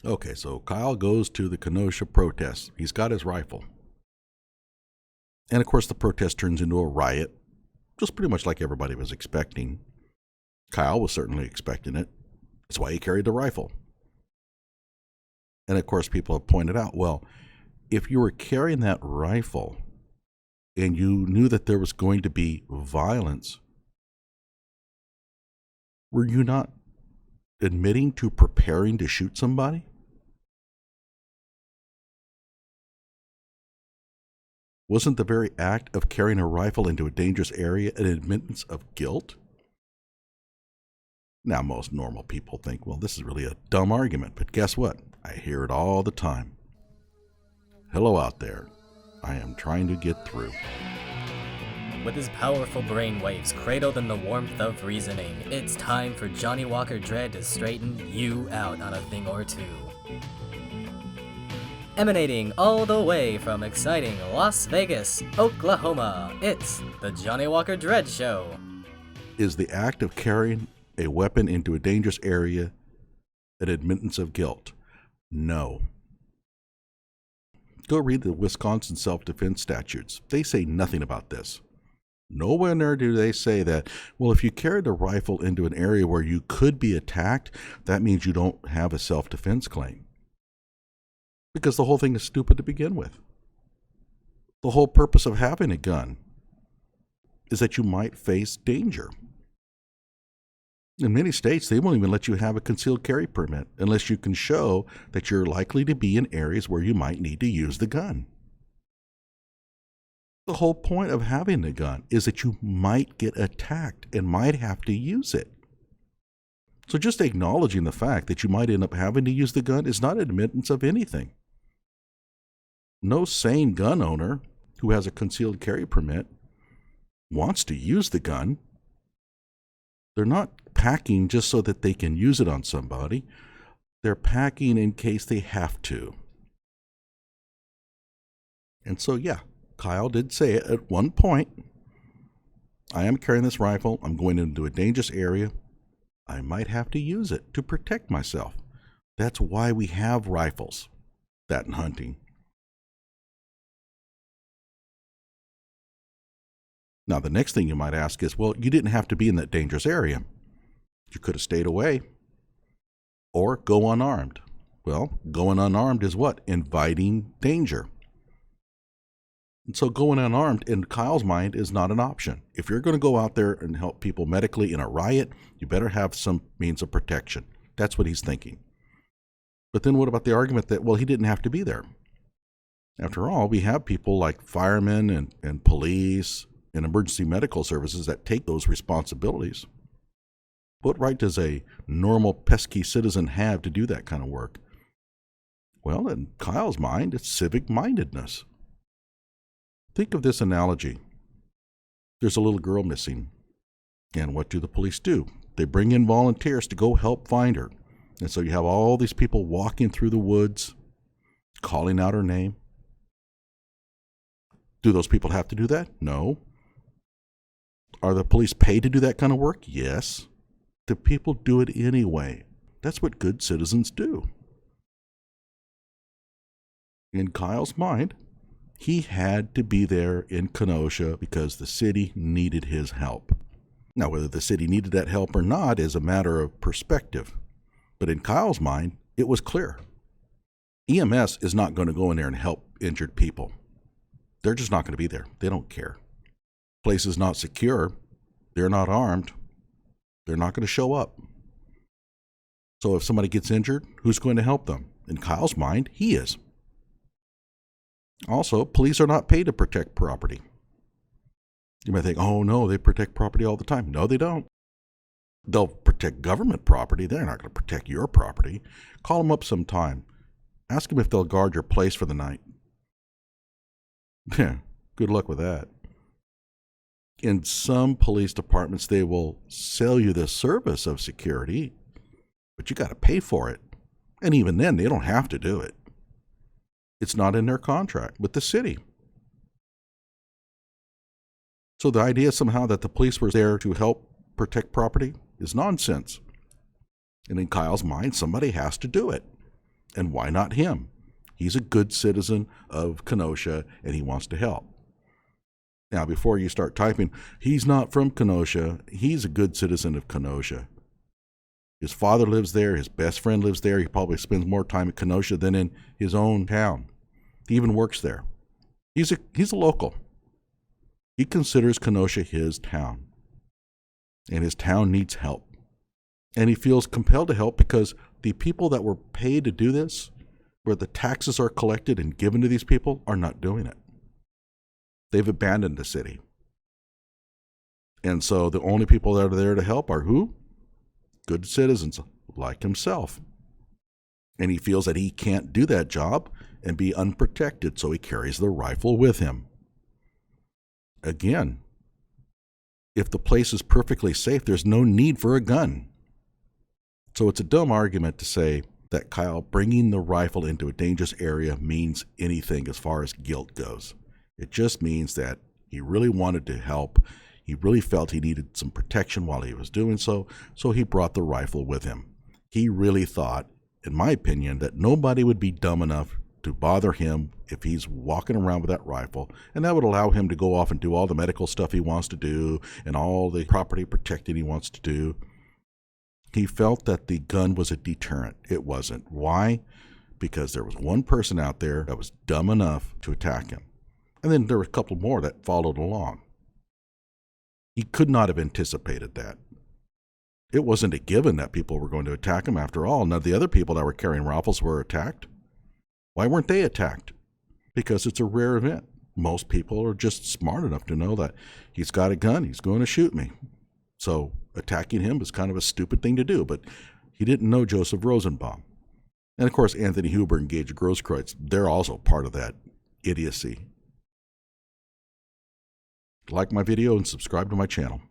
Okay, so Kyle goes to the Kenosha protest. He's got his rifle. And of course, the protest turns into a riot, just pretty much like everybody was expecting. Kyle was certainly expecting it. That's why he carried the rifle. And of course, people have pointed out, well, if you were carrying that rifle and you knew that there was going to be violence, were you not admitting to preparing to shoot somebody? Wasn't the very act of carrying a rifle into a dangerous area an admittance of guilt? Now, most normal people think, well, this is really a dumb argument, but guess what? I hear it all the time. Hello out there. I am trying to get through. With his powerful brainwaves cradled in the warmth of reasoning, it's time for Johnnie Walker Dread to straighten you out on a thing or two. Emanating all the way from exciting Las Vegas, Oklahoma, it's the Johnnie Walker Dread Show. Is the act of carrying a weapon into a dangerous area an admittance of guilt? No. Go read the Wisconsin self-defense statutes. They say nothing about this. Nowhere near do they say that, well, if you carried a rifle into an area where you could be attacked, that means you don't have a self-defense claim. Because the whole thing is stupid to begin with. The whole purpose of having a gun is that you might face danger. In many states, they won't even let you have a concealed carry permit unless you can show that you're likely to be in areas where you might need to use the gun. The whole point of having a gun is that you might get attacked and might have to use it. So just acknowledging the fact that you might end up having to use the gun is not admittance of anything. No sane gun owner who has a concealed carry permit wants to use the gun. They're not packing just so that they can use it on somebody. They're packing in case they have to. And so, yeah, Kyle did say it at one point. I am carrying this rifle. I'm going into a dangerous area. I might have to use it to protect myself. That's why we have rifles. That and hunting. Now, the next thing you might ask is, well, you didn't have to be in that dangerous area. You could have stayed away. Or go unarmed. Well, going unarmed is what? Inviting danger. And so going unarmed, in Kyle's mind, is not an option. If you're going to go out there and help people medically in a riot, you better have some means of protection. That's what he's thinking. But then what about the argument that, well, he didn't have to be there? After all, we have people like firemen and police and emergency medical services that take those responsibilities. What right does a normal pesky citizen have to do that kind of work? Well, in Kyle's mind, it's civic-mindedness. Think of this analogy. There's a little girl missing. And what do the police do? They bring in volunteers to go help find her. And so you have all these people walking through the woods, calling out her name. Do those people have to do that? No. Are the police paid to do that kind of work? Yes. The people do it anyway. That's what good citizens do. In Kyle's mind, he had to be there in Kenosha because the city needed his help. Now, whether the city needed that help or not is a matter of perspective. But in Kyle's mind, it was clear. EMS is not going to go in there and help injured people. They're just not going to be there. They don't care. Place is not secure. They're not armed. They're not going to show up. So if somebody gets injured, who's going to help them? In Kyle's mind, he is. Also, police are not paid to protect property. You might think, oh no, they protect property all the time. No, they don't. They'll protect government property. They're not going to protect your property. Call them up sometime. Ask them if they'll guard your place for the night. Yeah, good luck with that. In some police departments, they will sell you the service of security, but you got to pay for it. And even then, they don't have to do it. It's not in their contract with the city. So the idea somehow that the police were there to help protect property is nonsense. And in Kyle's mind, somebody has to do it. And why not him? He's a good citizen of Kenosha, and he wants to help. Now, before you start typing, he's not from Kenosha. He's a good citizen of Kenosha. His father lives there. His best friend lives there. He probably spends more time at Kenosha than in his own town. He even works there. He's a local. He considers Kenosha his town. And his town needs help. And he feels compelled to help because the people that were paid to do this, where the taxes are collected and given to these people, are not doing it. They've abandoned the city. And so the only people that are there to help are who? Good citizens like himself. And he feels that he can't do that job and be unprotected, so he carries the rifle with him. Again, if the place is perfectly safe, there's no need for a gun. So it's a dumb argument to say that Kyle bringing the rifle into a dangerous area means anything as far as guilt goes. It just means that he really wanted to help. He really felt he needed some protection while he was doing so, so he brought the rifle with him. He really thought, in my opinion, that nobody would be dumb enough to bother him if he's walking around with that rifle, and that would allow him to go off and do all the medical stuff he wants to do and all the property protecting he wants to do. He felt that the gun was a deterrent. It wasn't. Why? Because there was one person out there that was dumb enough to attack him. And then there were a couple more that followed along. He could not have anticipated that. It wasn't a given that people were going to attack him after all. None of the other people that were carrying rifles were attacked. Why weren't they attacked? Because it's a rare event. Most people are just smart enough to know that he's got a gun, he's going to shoot me. So attacking him was kind of a stupid thing to do, but he didn't know Joseph Rosenbaum. And of course, Anthony Huber and Gage Grosskreutz, they're also part of that idiocy. Like my video and subscribe to my channel.